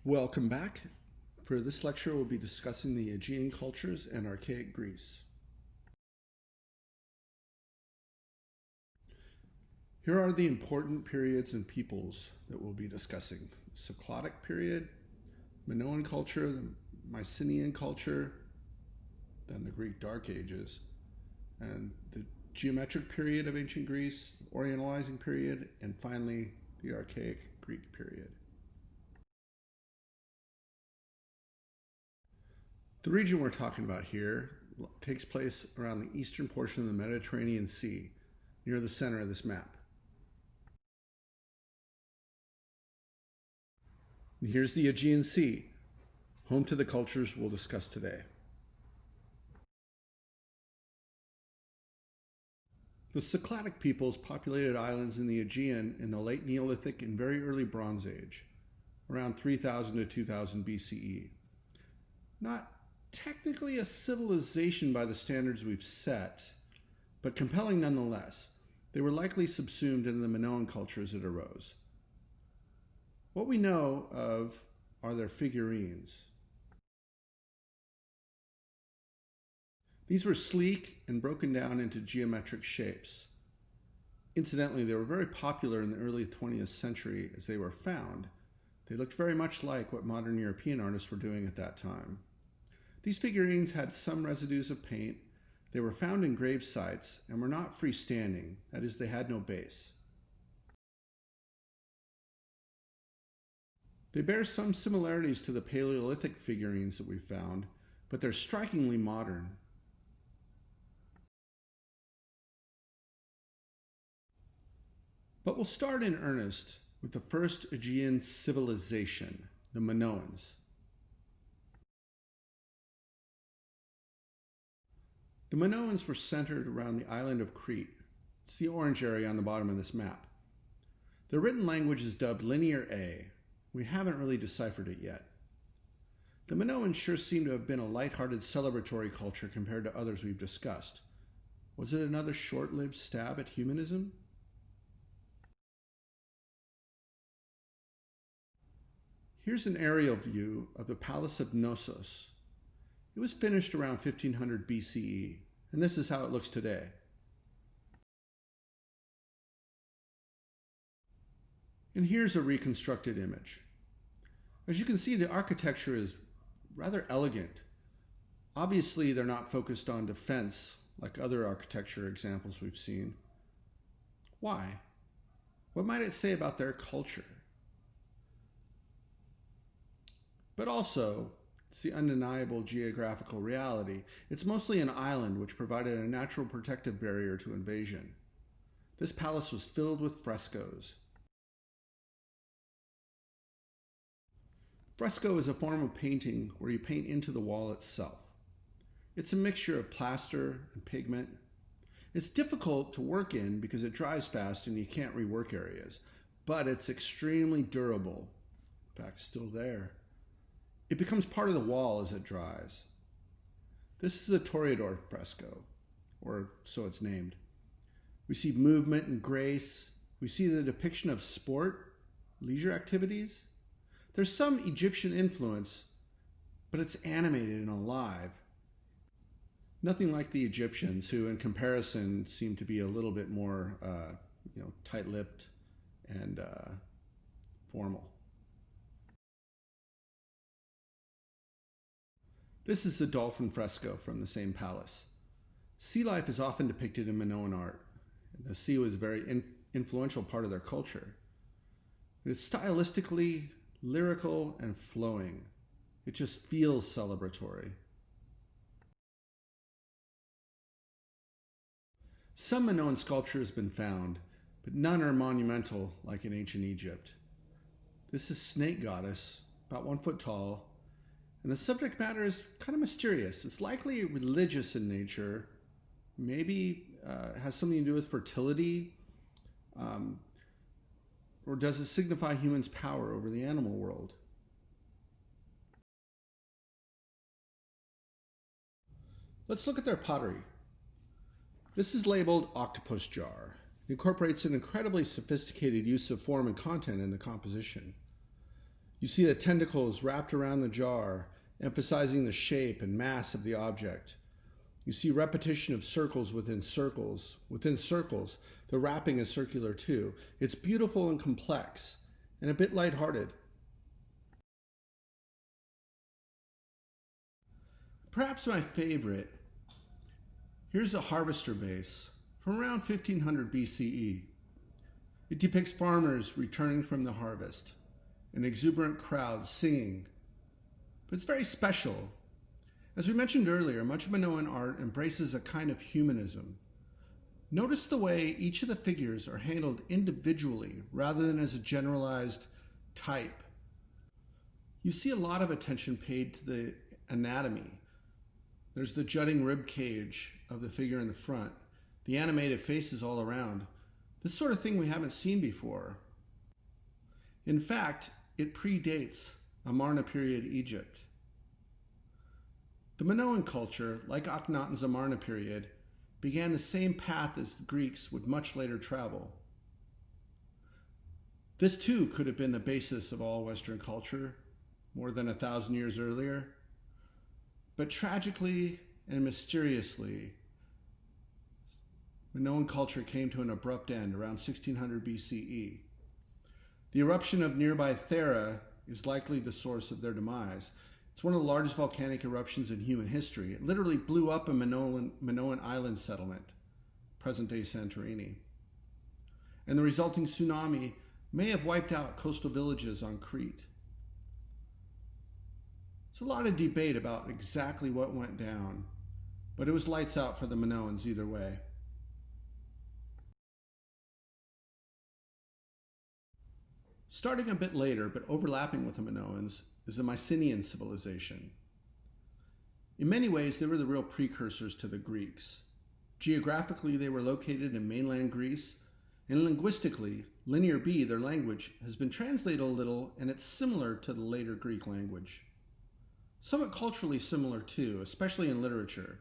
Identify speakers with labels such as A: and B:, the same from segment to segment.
A: Welcome back. For this lecture, we'll be discussing the Aegean cultures and Archaic Greece. Here are the important periods and peoples that we'll be discussing. Cyclotic period, Minoan culture, the Mycenaean culture, then the Greek Dark Ages, and the geometric period of ancient Greece, Orientalizing period, and finally the Archaic Greek period. The region we're talking about here takes place around the eastern portion of the Mediterranean Sea, near the center of this map. And here's the Aegean Sea, home to the cultures we'll discuss today. The Cyclotic peoples populated islands in the Aegean in the late Neolithic and very early Bronze Age, around 3000 to 2000 BCE. Not technically a civilization by the standards we've set, but compelling nonetheless. They were likely subsumed into the Minoan cultures that arose. What we know of are their figurines. These were sleek and broken down into geometric shapes. Incidentally, they were very popular in the early 20th century as they were found. They looked very much like what modern European artists were doing at that time. These figurines had some residues of paint. They were found in grave sites and were not freestanding, that is, they had no base. They bear some similarities to the Paleolithic figurines that we found, but they're strikingly modern. But we'll start in earnest with the first Aegean civilization, the Minoans. The Minoans were centered around the island of Crete. It's the orange area on the bottom of this map. Their written language is dubbed Linear A. We haven't really deciphered it yet. The Minoans sure seem to have been a lighthearted celebratory culture compared to others we've discussed. Was it another short-lived stab at humanism? Here's an aerial view of the Palace of Knossos. It was finished around 1500 BCE, and this is how it looks today. And here's a reconstructed image. As you can see, the architecture is rather elegant. Obviously, they're not focused on defense like other architecture examples we've seen. Why? What might it say about their culture? But also, it's the undeniable geographical reality. It's mostly an island which provided a natural protective barrier to invasion. This palace was filled with frescoes. Fresco is a form of painting where you paint into the wall itself. It's a mixture of plaster and pigment. It's difficult to work in because it dries fast and you can't rework areas, but it's extremely durable. In fact, still there. It becomes part of the wall as it dries. This is a Toreador fresco, or so it's named. We see movement and grace. We see the depiction of sport, leisure activities. There's some Egyptian influence, but it's animated and alive. Nothing like the Egyptians, who in comparison seem to be a little bit more tight-lipped and formal. This is the dolphin fresco from the same palace. Sea life is often depicted in Minoan art. The sea was a very influential part of their culture. It's stylistically lyrical and flowing. It just feels celebratory. Some Minoan sculpture has been found, but none are monumental like in ancient Egypt. This is Snake Goddess, about 1 foot tall, and the subject matter is kind of mysterious. It's likely religious in nature, maybe has something to do with fertility, or does it signify humans' power over the animal world? Let's look at their pottery. This is labeled octopus jar. It incorporates an incredibly sophisticated use of form and content in the composition. You see the tentacles wrapped around the jar, emphasizing the shape and mass of the object. You see repetition of circles within circles. Within circles, the wrapping is circular too. It's beautiful and complex, and a bit lighthearted. Perhaps my favorite, here's a harvester vase from around 1500 BCE. It depicts farmers returning from the harvest, an exuberant crowd singing. But it's very special. As we mentioned earlier, much of Minoan art embraces a kind of humanism. Notice the way each of the figures are handled individually rather than as a generalized type. You see a lot of attention paid to the anatomy. There's the jutting rib cage of the figure in the front, the animated faces all around. This sort of thing we haven't seen before. In fact, it predates Amarna period Egypt. The Minoan culture, like Akhenaten's Amarna period, began the same path as the Greeks would much later travel. This too could have been the basis of all Western culture more than 1,000 years earlier. But tragically and mysteriously, Minoan culture came to an abrupt end around 1600 BCE. The eruption of nearby Thera is likely the source of their demise. It's one of the largest volcanic eruptions in human history. It literally blew up a Minoan island settlement, present-day Santorini. And the resulting tsunami may have wiped out coastal villages on Crete. There's a lot of debate about exactly what went down, but it was lights out for the Minoans either way. Starting a bit later, but overlapping with the Minoans, is the Mycenaean civilization. In many ways, they were the real precursors to the Greeks. Geographically, they were located in mainland Greece, and linguistically, Linear B, their language, has been translated a little, and it's similar to the later Greek language. Somewhat culturally similar too, especially in literature.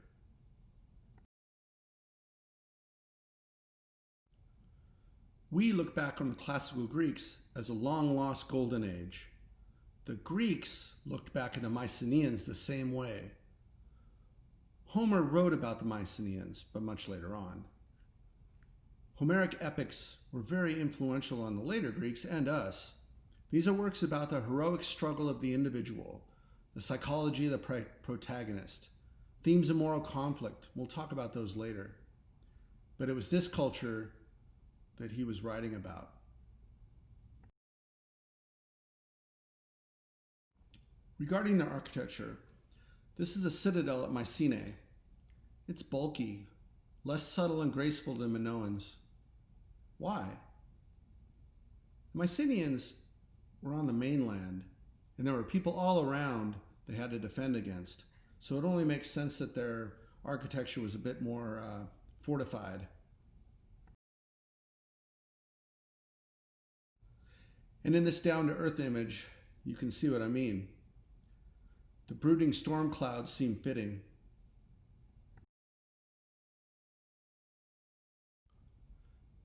A: We look back on the classical Greeks as a long-lost golden age. The Greeks looked back at the Mycenaeans the same way. Homer wrote about the Mycenaeans, but much later on. Homeric epics were very influential on the later Greeks and us. These are works about the heroic struggle of the individual, the psychology of the protagonist, themes of moral conflict. We'll talk about those later. But it was this culture that he was writing about. Regarding their architecture, this is a citadel at Mycenae. It's bulky, less subtle and graceful than Minoans. Why? The Mycenaeans were on the mainland, and there were people all around they had to defend against. So it only makes sense that their architecture was a bit more fortified. And in this down-to-earth image, you can see what I mean. The brooding storm clouds seem fitting.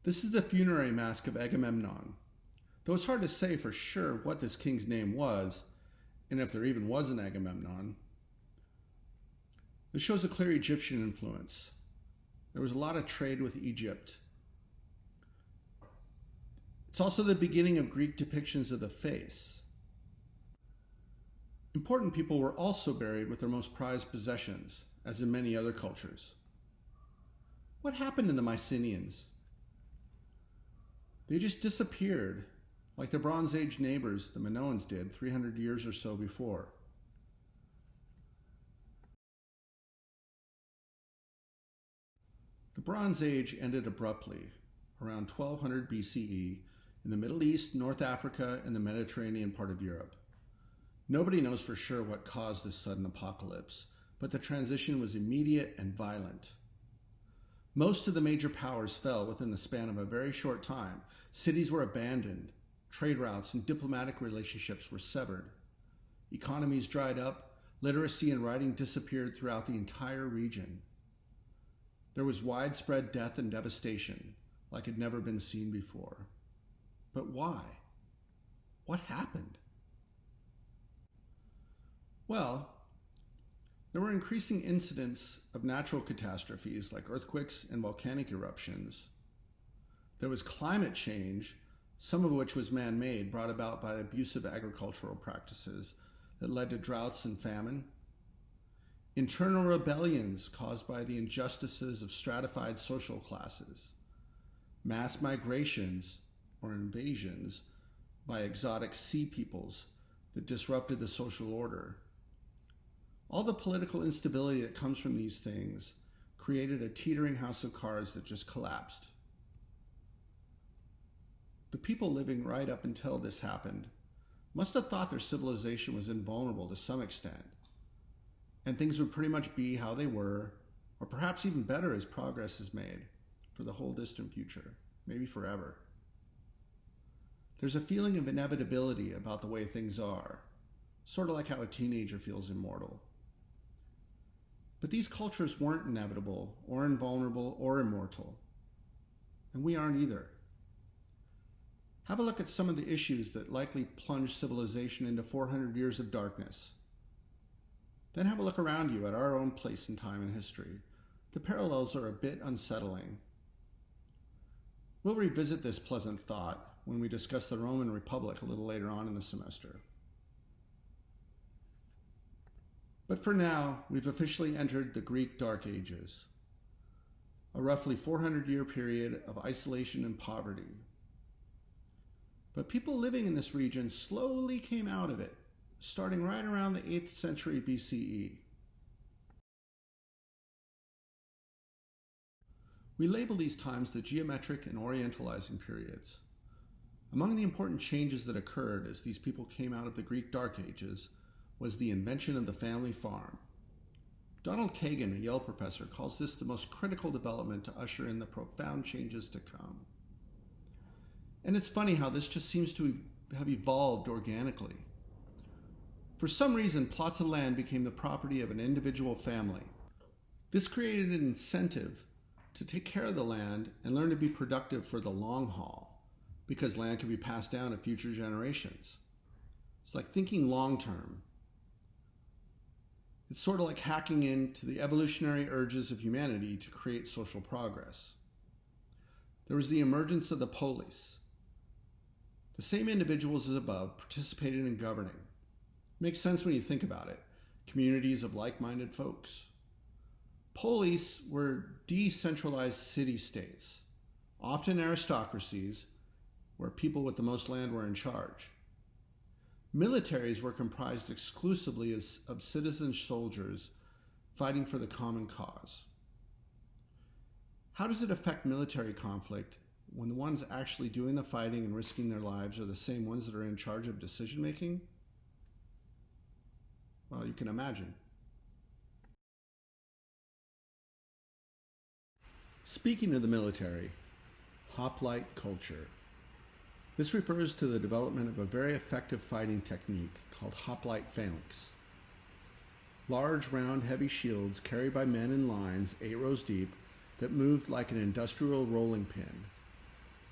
A: This is the funerary mask of Agamemnon. Though it's hard to say for sure what this king's name was, and if there even was an Agamemnon. This shows a clear Egyptian influence. There was a lot of trade with Egypt. It's also the beginning of Greek depictions of the face. Important people were also buried with their most prized possessions, as in many other cultures. What happened to the Mycenaeans? They just disappeared, like their Bronze Age neighbors, the Minoans, did 300 years or so before. The Bronze Age ended abruptly, around 1200 BCE, in the Middle East, North Africa, and the Mediterranean part of Europe. Nobody knows for sure what caused this sudden apocalypse, but the transition was immediate and violent. Most of the major powers fell within the span of a very short time. Cities were abandoned, trade routes and diplomatic relationships were severed. Economies dried up, literacy and writing disappeared throughout the entire region. There was widespread death and devastation, like had never been seen before. But why? What happened? Well, there were increasing incidents of natural catastrophes like earthquakes and volcanic eruptions. There was climate change, some of which was man-made, brought about by abusive agricultural practices that led to droughts and famine. Internal rebellions caused by the injustices of stratified social classes. Mass migrations or invasions by exotic sea peoples that disrupted the social order. All the political instability that comes from these things created a teetering house of cards that just collapsed. The people living right up until this happened must have thought their civilization was invulnerable to some extent, and things would pretty much be how they were, or perhaps even better as progress is made for the whole distant future, maybe forever. There's a feeling of inevitability about the way things are, sort of like how a teenager feels immortal. But these cultures weren't inevitable, or invulnerable, or immortal, and we aren't either. Have a look at some of the issues that likely plunged civilization into 400 years of darkness. Then have a look around you at our own place in time and history. The parallels are a bit unsettling. We'll revisit this pleasant thought when we discuss the Roman Republic a little later on in the semester. But for now, we've officially entered the Greek Dark Ages, a roughly 400-year period of isolation and poverty. But people living in this region slowly came out of it, starting right around the 8th century BCE. We label these times the geometric and orientalizing periods. Among the important changes that occurred as these people came out of the Greek Dark Ages was the invention of the family farm. Donald Kagan, a Yale professor, calls this the most critical development to usher in the profound changes to come. And it's funny how this just seems to have evolved organically. For some reason, plots of land became the property of an individual family. This created an incentive to take care of the land and learn to be productive for the long haul, because land can be passed down to future generations. It's like thinking long term. It's sort of like hacking into the evolutionary urges of humanity to create social progress. There was the emergence of the polis. The same individuals as above participated in governing. Makes sense when you think about it. Communities of like-minded folks. Polis were decentralized city-states, often aristocracies, where people with the most land were in charge. Militaries were comprised exclusively of citizen soldiers fighting for the common cause. How does it affect military conflict when the ones actually doing the fighting and risking their lives are the same ones that are in charge of decision-making? Well, you can imagine. Speaking of the military, hoplite culture. This refers to the development of a very effective fighting technique called hoplite phalanx. Large, round, heavy shields carried by men in lines 8 rows deep that moved like an industrial rolling pin.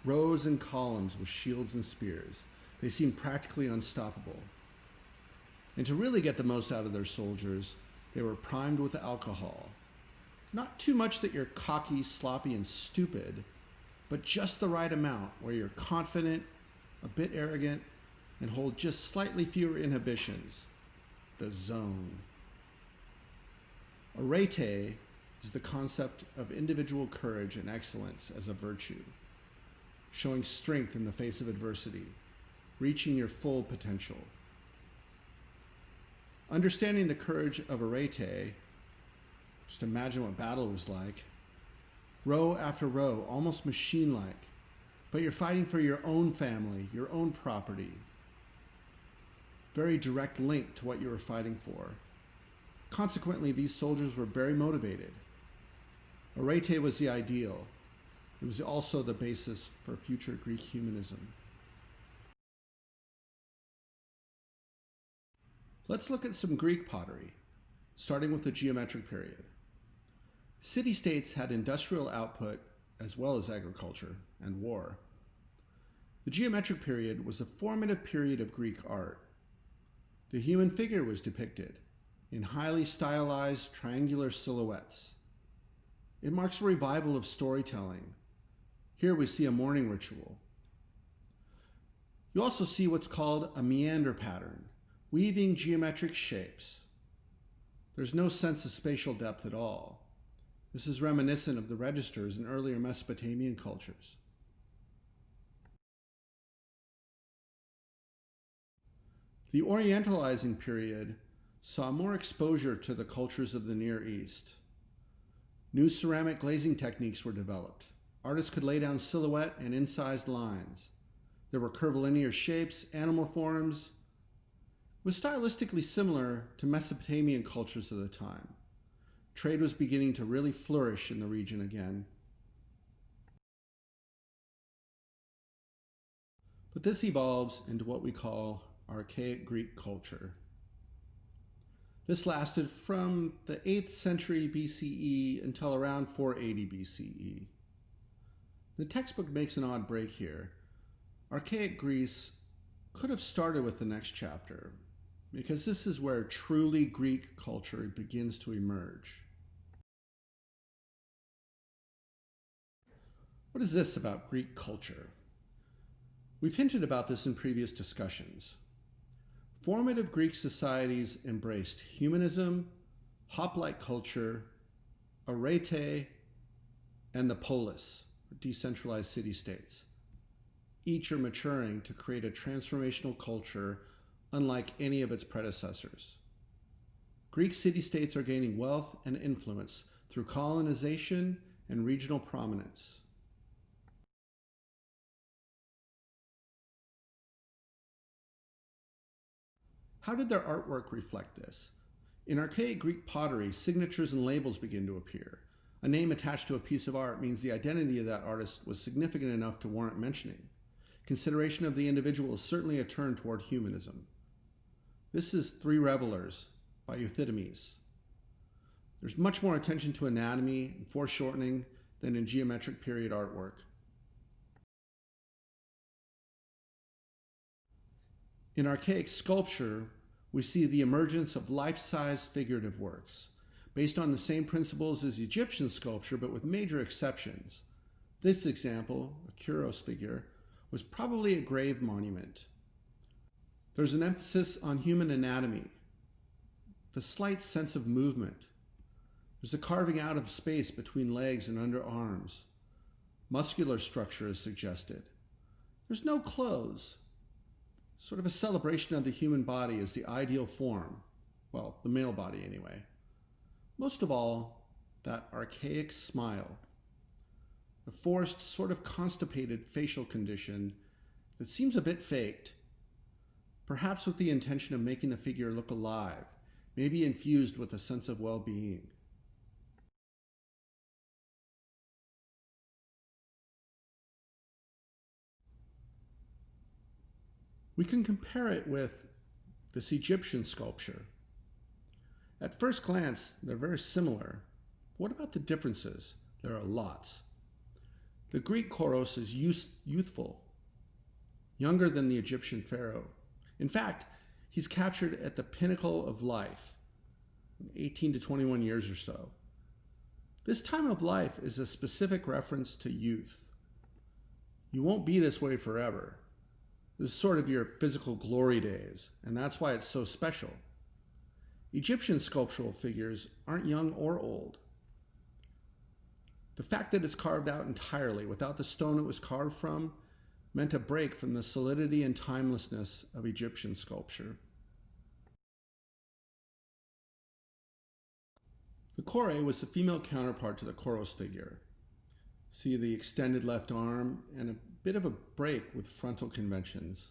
A: Rows and columns with shields and spears. They seemed practically unstoppable. And to really get the most out of their soldiers, they were primed with alcohol. Not too much that you're cocky, sloppy, and stupid, but just the right amount where you're confident, a bit arrogant, and hold just slightly fewer inhibitions. The zone. Arete is the concept of individual courage and excellence as a virtue, showing strength in the face of adversity, reaching your full potential. Understanding the courage of Arete, just imagine what battle was like. Row after row, almost machine-like, but you're fighting for your own family, your own property. Very direct link to what you were fighting for. Consequently, these soldiers were very motivated. Arete was the ideal. It was also the basis for future Greek humanism. Let's look at some Greek pottery, starting with the geometric period. City-states had industrial output as well as agriculture and war. The geometric period was a formative period of Greek art. The human figure was depicted, in highly stylized triangular silhouettes. It marks a revival of storytelling. Here we see a morning ritual. You also see what's called a meander pattern, weaving geometric shapes. There's no sense of spatial depth at all. This is reminiscent of the registers in earlier Mesopotamian cultures. The Orientalizing period saw more exposure to the cultures of the Near East. New ceramic glazing techniques were developed. Artists could lay down silhouette and incised lines. There were curvilinear shapes, animal forms. It was stylistically similar to Mesopotamian cultures of the time. Trade was beginning to really flourish in the region again. But this evolves into what we call Archaic Greek culture. This lasted from the 8th century BCE until around 480 BCE. The textbook makes an odd break here. Archaic Greece could have started with the next chapter, because this is where truly Greek culture begins to emerge. What is this about Greek culture? We've hinted about this in previous discussions. Formative Greek societies embraced humanism, hoplite culture, arete, and the polis, or decentralized city-states. Each are maturing to create a transformational culture unlike any of its predecessors. Greek city-states are gaining wealth and influence through colonization and regional prominence. How did their artwork reflect this? In archaic Greek pottery, signatures and labels begin to appear. A name attached to a piece of art means the identity of that artist was significant enough to warrant mentioning. Consideration of the individual is certainly a turn toward humanism. This is Three Revelers by Euthydemus. There's much more attention to anatomy and foreshortening than in geometric period artwork. In archaic sculpture, we see the emergence of life-size figurative works, based on the same principles as Egyptian sculpture, but with major exceptions. This example, a Kuros figure, was probably a grave monument. There's an emphasis on human anatomy, the slight sense of movement. There's a carving out of space between legs and underarms. Muscular structure is suggested. There's no clothes. Sort of a celebration of the human body as the ideal form. Well, the male body anyway. Most of all, that archaic smile. The forced, sort of constipated facial condition that seems a bit faked, perhaps with the intention of making the figure look alive, maybe infused with a sense of well-being. We can compare it with this Egyptian sculpture. At first glance, they're very similar. What about the differences? There are lots. The Greek Koros is youthful, younger than the Egyptian pharaoh. In fact, he's captured at the pinnacle of life, 18 to 21 years or so. This time of life is a specific reference to youth. You won't be this way forever. This is sort of your physical glory days, and that's why it's so special. Egyptian sculptural figures aren't young or old. The fact that it's carved out entirely without the stone it was carved from meant a break from the solidity and timelessness of Egyptian sculpture. The kore was the female counterpart to the Koros figure. See the extended left arm and a bit of a break with frontal conventions.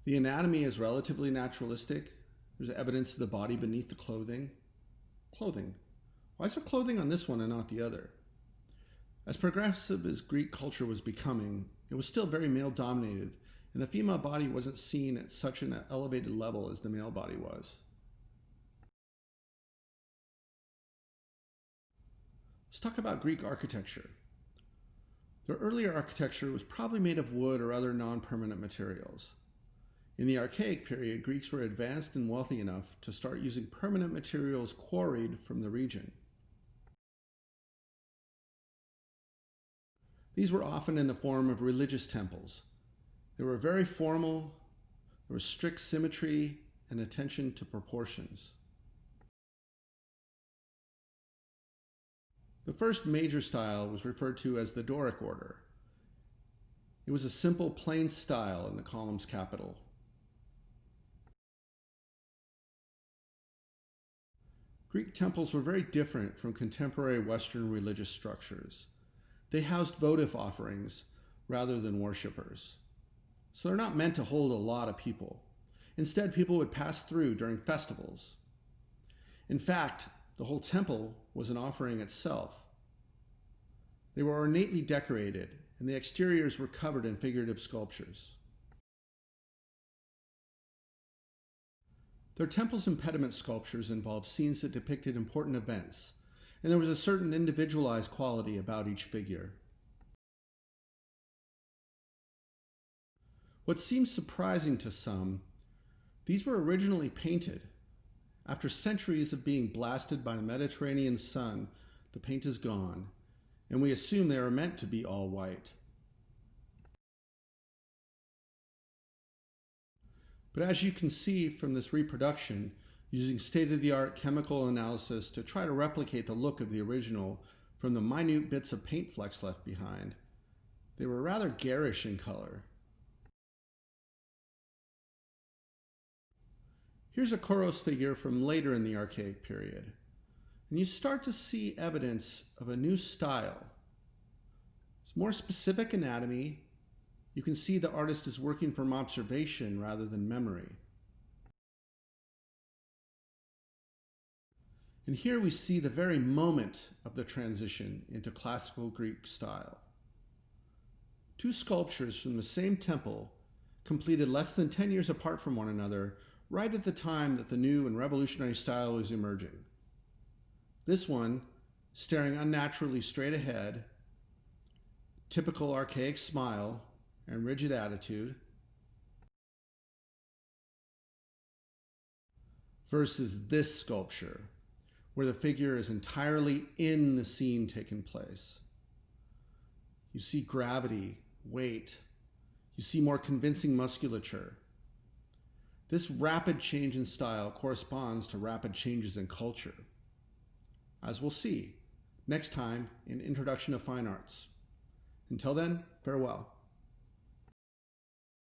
A: The anatomy is relatively naturalistic. There's evidence of the body beneath the clothing. Clothing. Why is there clothing on this one and not the other? As progressive as Greek culture was becoming, it was still very male-dominated, and the female body wasn't seen at such an elevated level as the male body was. Let's talk about Greek architecture. Their earlier architecture was probably made of wood or other non-permanent materials. In the Archaic period, Greeks were advanced and wealthy enough to start using permanent materials quarried from the region. These were often in the form of religious temples. They were very formal, there was strict symmetry and attention to proportions. The first major style was referred to as the Doric order. It was a simple, plain style in the column's capital. Greek temples were very different from contemporary Western religious structures. They housed votive offerings rather than worshippers. So they're not meant to hold a lot of people. Instead, people would pass through during festivals. In fact, the whole temple was an offering itself. They were ornately decorated, and the exteriors were covered in figurative sculptures. Their temple's impediment sculptures involved scenes that depicted important events, and there was a certain individualized quality about each figure. What seems surprising to some, these were originally painted. After centuries of being blasted by the Mediterranean sun, the paint is gone, and we assume they are meant to be all white. But as you can see from this reproduction, using state-of-the-art chemical analysis to try to replicate the look of the original from the minute bits of paint flecks left behind, they were rather garish in color. Here's a Kouros figure from later in the Archaic period, and you start to see evidence of a new style. It's more specific anatomy. You can see the artist is working from observation rather than memory. And here we see the very moment of the transition into classical Greek style. Two sculptures from the same temple, completed less than 10 years apart from one another, right at the time that the new and revolutionary style was emerging. This one, staring unnaturally straight ahead, typical archaic smile and rigid attitude, versus this sculpture, where the figure is entirely in the scene taking place. You see gravity, weight, you see more convincing musculature. This rapid change in style corresponds to rapid changes in culture, as we'll see next time in Introduction to Fine Arts. Until then, farewell.